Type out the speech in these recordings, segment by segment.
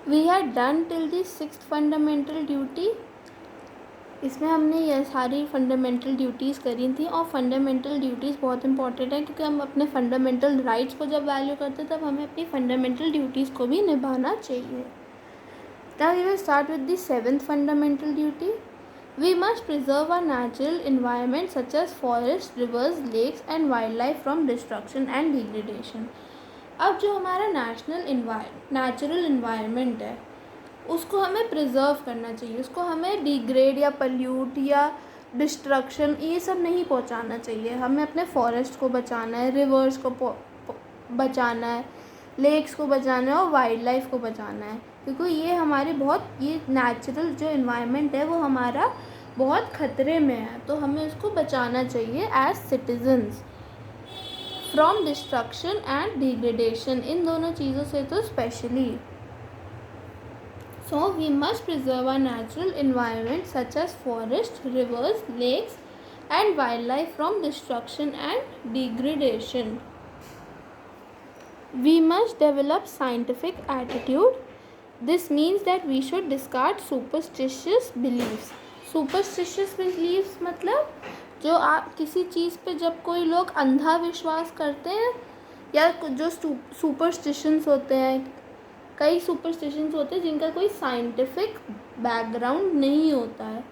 We had done till the sixth fundamental duty. इसमें हमने ये सारी फंडामेंटल ड्यूटीज़ करी थी, और फंडामेंटल ड्यूटीज़ बहुत इंपॉर्टेंट है क्योंकि हम अपने फंडामेंटल राइट्स को जब वैल्यू करते हैं तब हमें अपनी फंडामेंटल ड्यूटीज़ को भी निभाना चाहिए। Now we will start with the seventh fundamental duty. We must preserve our natural environment such as forests, rivers, lakes and wildlife from destruction and degradation. अब जो हमारा नेचुरल इन्वायरमेंट है उसको हमें प्रिजर्व करना चाहिए, उसको हमें डिग्रेड या पल्यूट या डिस्ट्रक्शन ये सब नहीं पहुंचाना चाहिए। हमें अपने फॉरेस्ट को बचाना है, रिवर्स को बचाना है, लेक्स को बचाना है और वाइल्ड लाइफ को बचाना है, क्योंकि ये हमारे ये नेचुरल जो इन्वायरमेंट है वो हमारा बहुत ख़तरे में है, तो हमें उसको बचाना चाहिए as citizens from destruction and degradation, इन दोनों चीज़ों से तो specially. So we must preserve our natural environment such as forest, rivers, lakes and wildlife from destruction and degradation. We must develop scientific attitude. This means that we should discard superstitious beliefs. Superstitious beliefs मतलब जो आप किसी चीज़ पे जब कोई लोग अंधा विश्वास करते हैं या जो सुपरस्टिशंस होते हैं, कई सुपरस्टिशंस होते हैं जिनका कोई साइंटिफिक बैकग्राउंड नहीं होता है,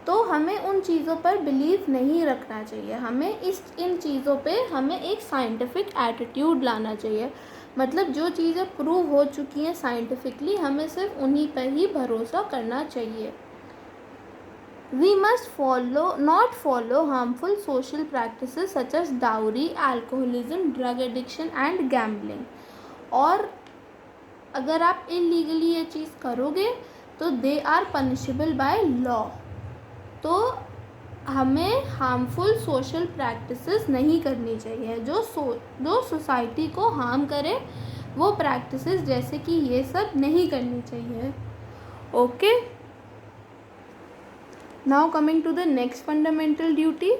तो हमें उन चीज़ों पर बिलीव नहीं रखना चाहिए। हमें इन चीज़ों पे हमें एक साइंटिफिक एटीट्यूड लाना चाहिए, मतलब जो चीज़ें प्रूव हो चुकी हैं साइंटिफिकली हमें सिर्फ उन्हीं पर ही भरोसा करना चाहिए। We must not follow harmful social practices such as dowry, alcoholism, drug addiction and gambling. और अगर आप इलीगली ये चीज़ करोगे तो they are punishable by law, तो हमें हार्मफुल सोशल प्रैक्टिसेस नहीं करनी चाहिए जो सोसाइटी को हार्म करे, वो प्रैक्टिसेस जैसे कि ये सब नहीं करनी चाहिए। Okay, now coming to the next fundamental duty,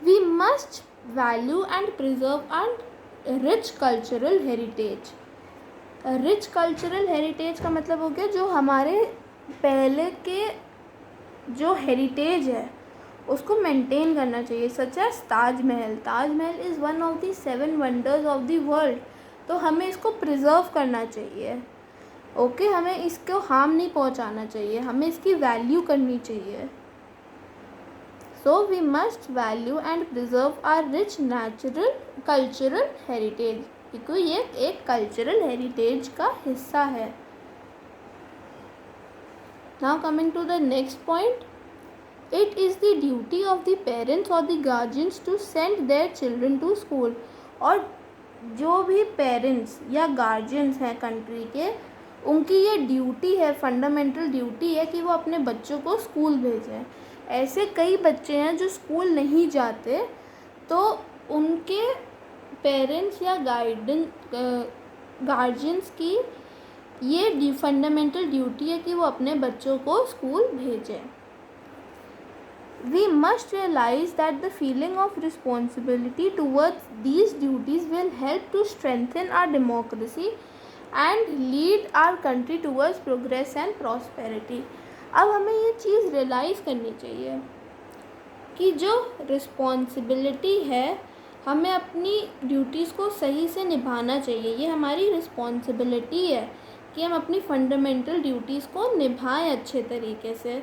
we must value and preserve our rich cultural heritage. Rich cultural heritage का मतलब हो गया जो हमारे पहले के जो हेरिटेज है उसको मेंटेन करना चाहिए, such as Taj Mahal is one of the 7 wonders of the world, तो हमें इसको प्रिजर्व करना चाहिए। ओके, हमें इसको हार्म नहीं पहुंचाना चाहिए, हमें इसकी वैल्यू करनी चाहिए। So we must value and preserve our rich natural cultural heritage, क्योंकि ये एक कल्चरल हेरिटेज का हिस्सा है। Now coming to the next point, it is the duty of the parents or the guardians to send their children to school. और जो भी parents या गार्जियंस हैं कंट्री के, उनकी ये ड्यूटी है, फंडामेंटल ड्यूटी है कि वो अपने बच्चों को स्कूल भेजें। ऐसे कई बच्चे हैं जो स्कूल नहीं जाते, तो उनके पेरेंट्स या गार्जियंस की ये फंडामेंटल ड्यूटी है कि वो अपने बच्चों को स्कूल भेजें। We must realize that the feeling of responsibility towards these duties will help to strengthen our democracy and lead our country towards progress and prosperity. अब हमें ये चीज़ रियलाइज़ करनी चाहिए कि जो रिस्पॉन्सिबिलिटी है हमें अपनी ड्यूटीज़ को सही से निभाना चाहिए। ये हमारी रिस्पॉन्सिबिलिटी है कि हम अपनी फंडामेंटल ड्यूटीज़ को निभाएं अच्छे तरीके से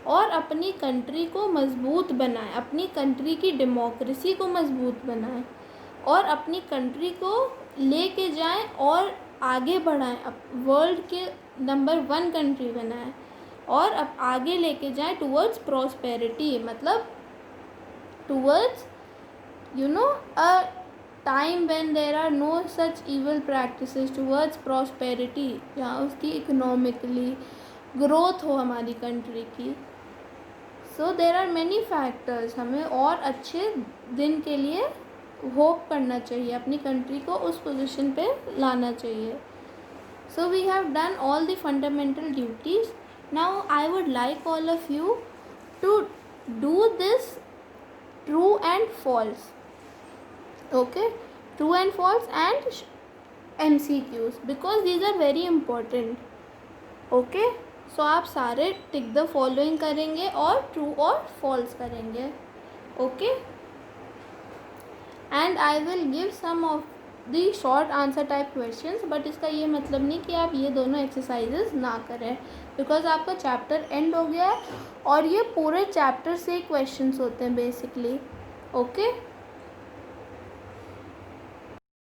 और अपनी कंट्री को मजबूत बनाएं, अपनी कंट्री की डेमोक्रेसी को मजबूत बनाएं और अपनी कंट्री को लेके जाएं और आगे बढ़ाएं, वर्ल्ड के नंबर 1 कंट्री बनाएं और अब आगे लेके जाएं टूवर्ड्स प्रॉस्पेरिटी, मतलब towards a time when there are no such evil practices, towards prosperity, जहाँ उसकी इकोनॉमिकली ग्रोथ हो हमारी कंट्री की। So there are many factors, हमें और अच्छे दिन के लिए होप करना चाहिए, अपनी कंट्री को उस पोजीशन पे लाना चाहिए। So we have done all the fundamental duties. Now I would like all of you to do this true and false. Okay, true and false, and MCQs because these are very important. Okay, so आप सारे tick the following करेंगे और true और false करेंगे. Okay, and I will give some of the short answer type questions, but इसका ये मतलब नहीं कि आप ये दोनों एक्सरसाइजेज ना करें, बिकॉज आपका चैप्टर एंड हो गया है और ये पूरे चैप्टर से क्वेश्चंस होते हैं बेसिकली. ओके.